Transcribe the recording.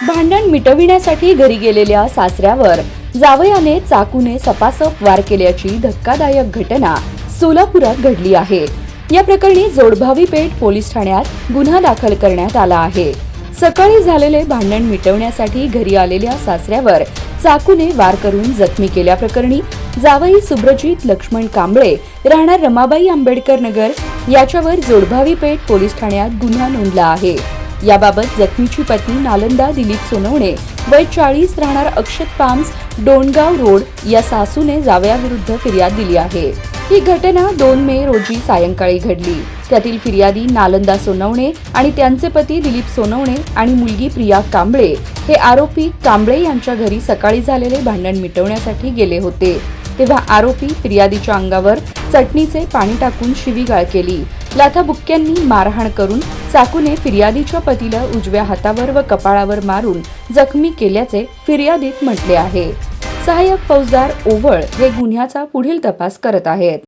भांडण मिटविण्यासाठी घरी गेलेल्या सासऱ्यावर जावयाने चाकूने सपासप वार केल्याची धक्कादायक घटना सोलापुरात घडली आहे। या प्रकरणी जोडभावी पेठ पोलीस ठाण्यात गुन्हा दाखल करण्यात आला आहे। सकाळी झालेले भांडण मिटवण्यासाठी घरी आलेल्या सासऱ्यावर चाकूने वार करून जखमी केल्याप्रकरणी जावई सुब्रजित लक्ष्मण कांबळे राहणार रमाबाई आंबेडकर नगर याच्यावर जोडभावी पेठ पोलीस ठाण्यात गुन्हा नोंदला आहे। याबाबत जखमीची पत्नी नालंदा दिलीप सोनवणे वय 40 राहणार अक्षत पाम्स डोणगाव रोड या सासूने जावयाविरुद्ध फिर्याद दिली आहे। ही घटना 2 मे रोजी सायंकाळी घडली। त्यातील फिर्यादी नालंदा सोनवणे आणि त्यांचे पती दिलीप सोनवणे आणि मुलगी प्रिया कांबळे हे आरोपी कांबळे यांच्या घरी सकाळी झालेले भांडण मिटवण्यासाठी गेले होते। तेव्हा आरोपी फिर्यादीच्या अंगावर चटणीचे पाणी टाकून शिवीगाळ केली। लाथाबुक्क्यांनी मारहाण करून चाकूने फिर्यादीच्या पतीला उजव्या हातावर व कपाळावर मारून जखमी केल्याचे फिर्यादीत म्हटले आहे। सहाय्यक फौजदार ओवळ हे गुन्ह्याचा पुढील तपास करत आहेत।